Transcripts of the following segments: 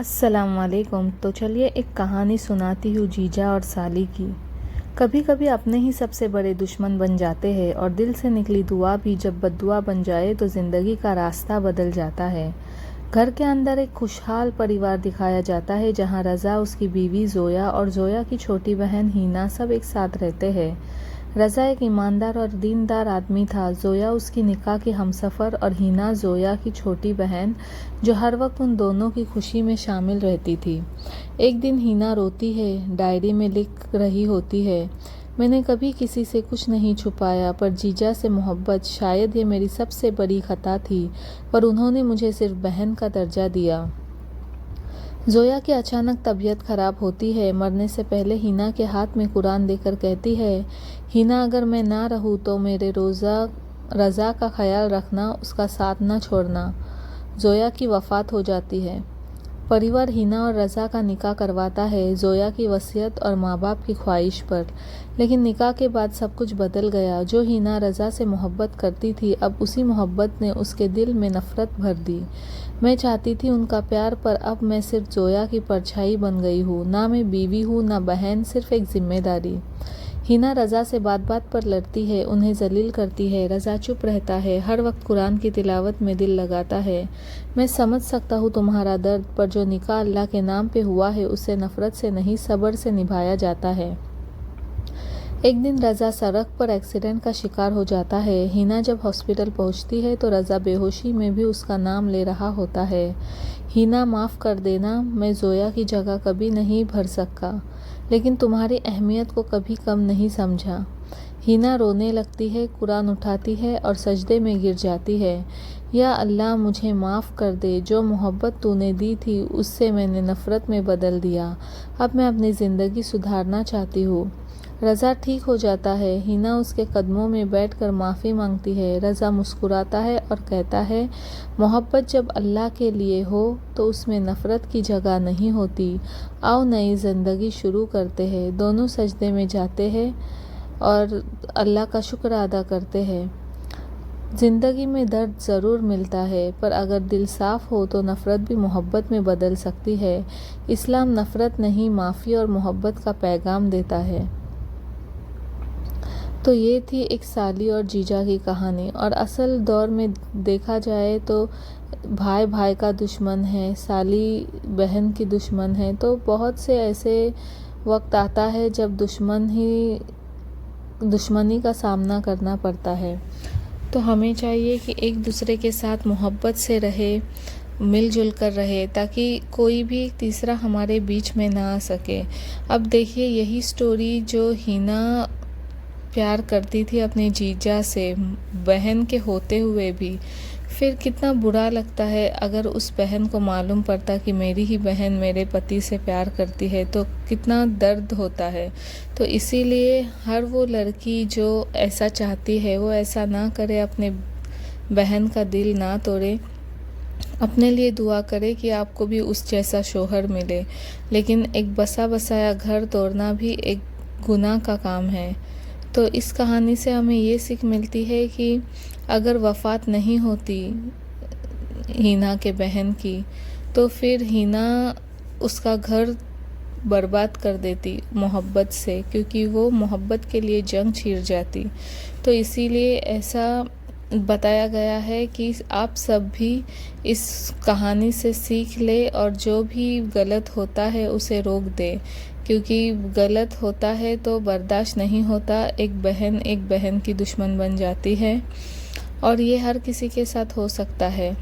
अस्सलाम वालेकुम। तो चलिए एक कहानी सुनाती हूँ जीजा और साली की। कभी कभी अपने ही सबसे बड़े दुश्मन बन जाते हैं और दिल से निकली दुआ भी जब बद्दुआ बन जाए तो ज़िंदगी का रास्ता बदल जाता है। घर के अंदर एक खुशहाल परिवार दिखाया जाता है जहाँ रज़ा, उसकी बीवी ज़ोया और ज़ोया की छोटी बहन हीना सब एक साथ रहते हैं। रज़ा एक ईमानदार और दीनदार आदमी था। ज़ोया उसकी निकाह की हमसफ़र और हीना ज़ोया की छोटी बहन जो हर वक्त उन दोनों की खुशी में शामिल रहती थी। एक दिन हीना रोती है, डायरी में लिख रही होती है, मैंने कभी किसी से कुछ नहीं छुपाया, पर जीजा से मोहब्बत शायद ये मेरी सबसे बड़ी खता थी, पर उन्होंने मुझे सिर्फ बहन का दर्जा दिया। ज़ोया की अचानक तबीयत खराब होती है। मरने से पहले हीना के हाथ में कुरान देकर कहती है, हीना अगर मैं ना रहूँ तो मेरे रज़ा का ख्याल रखना, उसका साथ ना छोड़ना। ज़ोया की वफ़ात हो जाती है। परिवार हीना और रज़ा का निकाह करवाता है, ज़ोया की वसीयत और माँ बाप की ख्वाहिश पर। लेकिन निकाह के बाद सब कुछ बदल गया। जो हीना रज़ा से मोहब्बत करती थी, अब उसी मोहब्बत ने उसके दिल में नफ़रत भर दी। मैं चाहती थी उनका प्यार, पर अब मैं सिर्फ ज़ोया की परछाई बन गई हूँ। ना मैं बीवी हूँ, ना बहन, सिर्फ एक जिम्मेदारी। हीना रज़ा से बात बात पर लड़ती है, उन्हें जलील करती है। रज़ा चुप रहता है, हर वक्त कुरान की तिलावत में दिल लगाता है। मैं समझ सकता हूँ तुम्हारा दर्द, पर जो निकाह अल्लाह के नाम पे हुआ है उसे नफ़रत से नहीं, सब्र से निभाया जाता है। एक दिन रज़ा सड़क पर एक्सीडेंट का शिकार हो जाता है। हीना जब हॉस्पिटल पहुंचती है तो रज़ा बेहोशी में भी उसका नाम ले रहा होता है। हीना, माफ़ कर देना, मैं ज़ोया की जगह कभी नहीं भर सका, लेकिन तुम्हारी अहमियत को कभी कम नहीं समझा। हीना रोने लगती है, कुरान उठाती है और सजदे में गिर जाती है। या अल्लाह, मुझे माफ़ कर दे, जो मोहब्बत तूने दी थी उससे मैंने नफ़रत में बदल दिया। अब मैं अपनी ज़िंदगी सुधारना चाहती हूँ। रज़ा ठीक हो जाता है। हीना उसके कदमों में बैठकर माफ़ी मांगती है। रज़ा मुस्कुराता है और कहता है, मोहब्बत जब अल्लाह के लिए हो तो उसमें नफ़रत की जगह नहीं होती। आओ नई ज़िंदगी शुरू करते हैं। दोनों सजदे में जाते हैं और अल्लाह का शुक्र अदा करते हैं। ज़िंदगी में दर्द ज़रूर मिलता है, पर अगर दिल साफ़ हो तो नफ़रत भी मोहब्बत में बदल सकती है। इस्लाम नफ़रत नहीं, माफ़ी और मोहब्बत का पैगाम देता है। तो ये थी एक साली और जीजा की कहानी। और असल दौर में देखा जाए तो भाई भाई का दुश्मन है, साली बहन की दुश्मन है। तो बहुत से ऐसे वक्त आता है जब दुश्मनी का सामना करना पड़ता है। तो हमें चाहिए कि एक दूसरे के साथ मोहब्बत से रहे, मिलजुल कर रहे, ताकि कोई भी तीसरा हमारे बीच में ना आ सके। अब देखिए, यही स्टोरी जो हीना प्यार करती थी अपने जीजा से, बहन के होते हुए भी, फिर कितना बुरा लगता है अगर उस बहन को मालूम पड़ता कि मेरी ही बहन मेरे पति से प्यार करती है, तो कितना दर्द होता है। तो इसीलिए हर वो लड़की जो ऐसा चाहती है वो ऐसा ना करे, अपने बहन का दिल ना तोड़े, अपने लिए दुआ करे कि आपको भी उस जैसा शोहर मिले। लेकिन एक बसा बसाया घर तोड़ना भी एक गुनाह का काम है। तो इस कहानी से हमें ये सीख मिलती है कि अगर वफ़ात नहीं होती हीना के बहन की, तो फिर हीना उसका घर बर्बाद कर देती मोहब्बत से, क्योंकि वो मोहब्बत के लिए जंग छिड़ जाती। तो इसीलिए ऐसा बताया गया है कि आप सब भी इस कहानी से सीख ले और जो भी गलत होता है उसे रोक दे, क्योंकि गलत होता है तो बर्दाश्त नहीं होता। एक बहन की दुश्मन बन जाती है और ये हर किसी के साथ हो सकता है।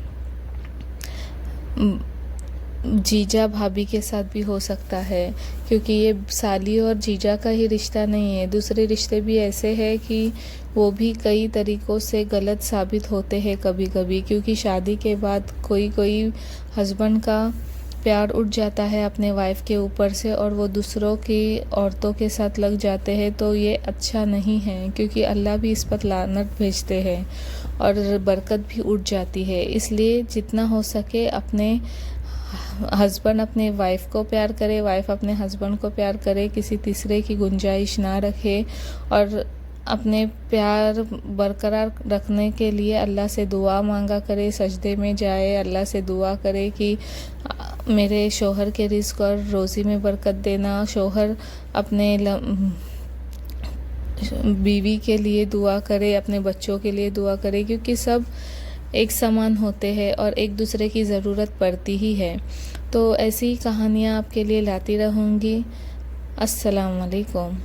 जीजा भाभी के साथ भी हो सकता है, क्योंकि ये साली और जीजा का ही रिश्ता नहीं है। दूसरे रिश्ते भी ऐसे हैं कि वो भी कई तरीक़ों से गलत साबित होते हैं कभी कभी, क्योंकि शादी के बाद कोई हस्बैंड का प्यार उठ जाता है अपने वाइफ के ऊपर से और वो दूसरों की औरतों के साथ लग जाते हैं। तो ये अच्छा नहीं है, क्योंकि अल्लाह भी इस पर लानत भेजते हैं और बरकत भी उठ जाती है। इसलिए जितना हो सके अपने हस्बैंड अपने वाइफ को प्यार करे, वाइफ अपने हस्बैंड को प्यार करे, किसी तीसरे की गुंजाइश ना रखे और अपने प्यार बरकरार रखने के लिए अल्लाह से दुआ मांगा करे, सजदे में जाए, अल्लाह से दुआ करे कि मेरे शोहर के रिज़्क़ और रोज़ी में बरकत देना, शोहर अपने बीवी के लिए दुआ करे, अपने बच्चों के लिए दुआ करे, क्योंकि सब एक समान होते हैं और एक दूसरे की ज़रूरत पड़ती ही है। तो ऐसी कहानियाँ आपके लिए लाती रहूँगी। अस्सलाम वालेकुम।